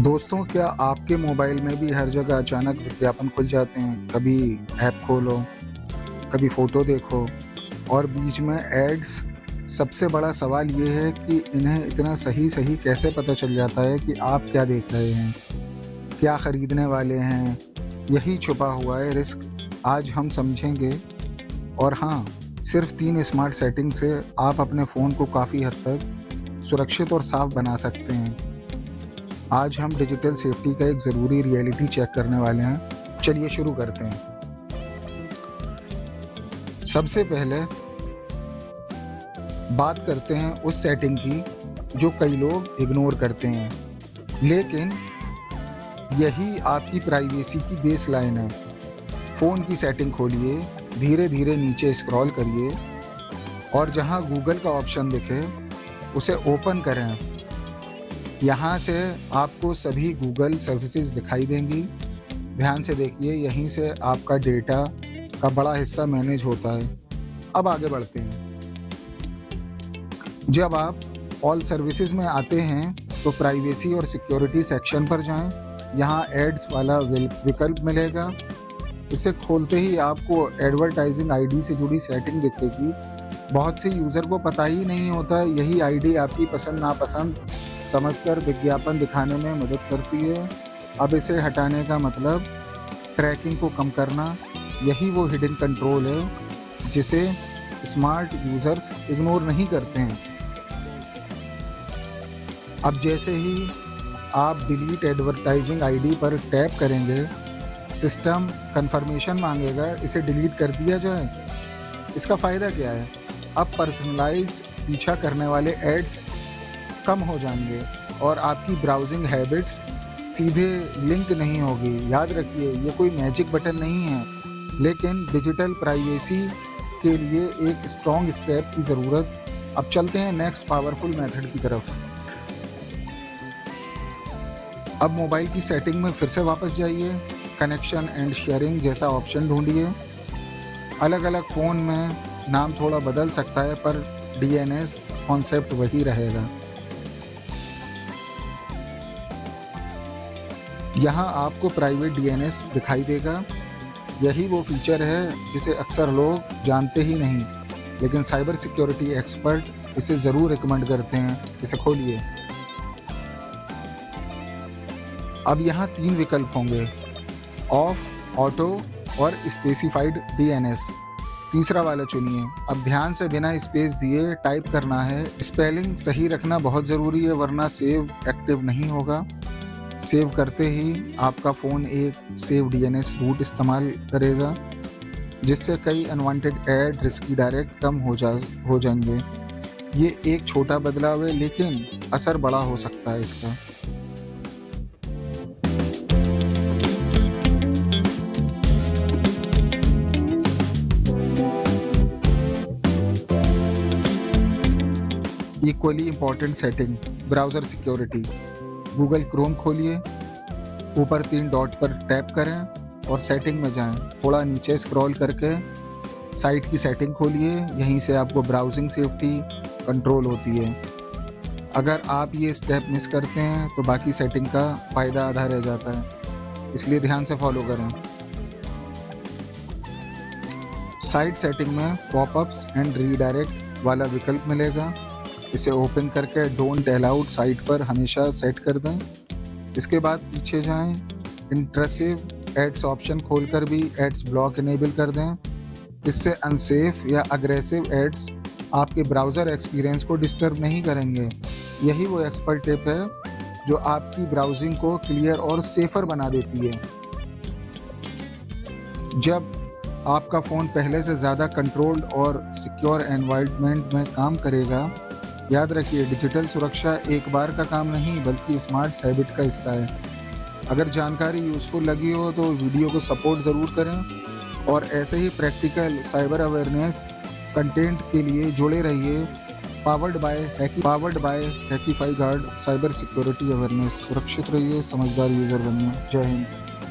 दोस्तों, क्या आपके मोबाइल में भी हर जगह अचानक विज्ञापन खुल जाते हैं? कभी ऐप खोलो, कभी फ़ोटो देखो और बीच में एड्स। सबसे बड़ा सवाल ये है कि इन्हें इतना सही-सही कैसे पता चल जाता है कि आप क्या देख रहे हैं, क्या खरीदने वाले हैं? यही छुपा हुआ है रिस्क, आज हम समझेंगे। और हाँ, सिर्फ 3 स्मार्ट सेटिंग से आप अपने फ़ोन को काफ़ी हद तक सुरक्षित और साफ़ बना सकते हैं। आज हम डिजिटल सेफ्टी का एक ज़रूरी रियलिटी चेक करने वाले हैं। चलिए शुरू करते हैं। सबसे पहले बात करते हैं उस सेटिंग की जो कई लोग इग्नोर करते हैं, लेकिन यही आपकी प्राइवेसी की बेसलाइन है। फ़ोन की सेटिंग खोलिए, धीरे-धीरे नीचे स्क्रॉल करिए और जहां गूगल का ऑप्शन दिखे उसे ओपन करें। यहाँ से आपको सभी गूगल सर्विसेज दिखाई देंगी। ध्यान से देखिए, यहीं से आपका डेटा का बड़ा हिस्सा मैनेज होता है। अब आगे बढ़ते हैं। जब आप ऑल सर्विसेज में आते हैं तो प्राइवेसी और सिक्योरिटी सेक्शन पर जाएं। यहाँ एड्स वाला विकल्प मिलेगा। इसे खोलते ही आपको एडवर्टाइजिंग आईडी से जुड़ी सेटिंग दिखेगी। बहुत से यूज़र को पता ही नहीं होता यही आईडी आपकी पसंद नापसंद समझकर विज्ञापन दिखाने में मदद करती है। अब इसे हटाने का मतलब ट्रैकिंग को कम करना। यही वो हिडन कंट्रोल है जिसे स्मार्ट यूज़र्स इग्नोर नहीं करते हैं। अब जैसे ही आप डिलीट एडवर्टाइजिंग आईडी पर टैप करेंगे, सिस्टम कंफर्मेशन मांगेगा इसे डिलीट कर दिया जाए। इसका फ़ायदा क्या है? अब पर्सनलाइज्ड पीछा करने वाले एड्स कम हो जाएंगे और आपकी ब्राउजिंग हैबिट्स सीधे लिंक नहीं होगी। याद रखिए, ये कोई मैजिक बटन नहीं है, लेकिन डिजिटल प्राइवेसी के लिए एक स्ट्रॉन्ग स्टेप की ज़रूरत। अब चलते हैं नेक्स्ट पावरफुल मेथड की तरफ। अब मोबाइल की सेटिंग में फिर से वापस जाइए। कनेक्शन एंड शेयरिंग जैसा ऑप्शन ढूंढिए। अलग अलग फ़ोन में नाम थोड़ा बदल सकता है, पर डीएनएस कॉन्सेप्ट वही रहेगा। यहाँ आपको प्राइवेट डीएनएस दिखाई देगा। यही वो फीचर है जिसे अक्सर लोग जानते ही नहीं, लेकिन साइबर सिक्योरिटी एक्सपर्ट इसे ज़रूर रिकमेंड करते हैं। इसे खोलिए। अब यहाँ 3 विकल्प होंगे, ऑफ, ऑटो और स्पेसिफाइड डीएनएस। तीसरा वाला चुनिए। अब ध्यान से बिना स्पेस दिए टाइप करना है। स्पेलिंग सही रखना बहुत ज़रूरी है, वरना सेव एक्टिव नहीं होगा। सेव करते ही आपका फ़ोन एक सेव डीएनएस रूट इस्तेमाल करेगा, जिससे कई अनवांटेड ऐड रिस्की डायरेक्ट कम हो जाएंगे। ये एक छोटा बदलाव है, लेकिन असर बड़ा हो सकता है इसका। Equally important setting, browser security. Google Chrome खोलिए, ऊपर 3 डॉट पर टैप करें और सेटिंग में जाएं। थोड़ा नीचे स्क्रॉल करके साइट की सेटिंग खोलिए। यहीं से आपको ब्राउजिंग सेफ्टी कंट्रोल होती है। अगर आप ये स्टेप मिस करते हैं तो बाकी सेटिंग का फ़ायदा आधा रह जाता है, इसलिए ध्यान से फॉलो करें। साइट सेटिंग में पॉपअप्स एंड रीडायरेक्ट वाला विकल्प मिलेगा। इसे ओपन करके डोंट अलाउड साइट पर हमेशा सेट कर दें। इसके बाद पीछे जाएं, इंट्रसिव एड्स ऑप्शन खोलकर भी एड्स ब्लॉक इनेबल कर दें। इससे अनसेफ या अग्रेसिव एड्स आपके ब्राउज़र एक्सपीरियंस को डिस्टर्ब नहीं करेंगे। यही वो एक्सपर्ट टिप है जो आपकी ब्राउजिंग को क्लियर और सेफर बना देती है। जब आपका फ़ोन पहले से ज़्यादा कंट्रोल्ड और सिक्योर एनवायरनमेंट में काम करेगा, याद रखिए, डिजिटल सुरक्षा एक बार का काम नहीं बल्कि स्मार्ट हैबिट का हिस्सा है। अगर जानकारी यूज़फुल लगी हो तो वीडियो को सपोर्ट ज़रूर करें और ऐसे ही प्रैक्टिकल साइबर अवेयरनेस कंटेंट के लिए जुड़े रहिए। Powered by Hackify Guard, cyber security awareness. सुरक्षित रहिए, समझदार यूज़र बनिए। जय हिंद।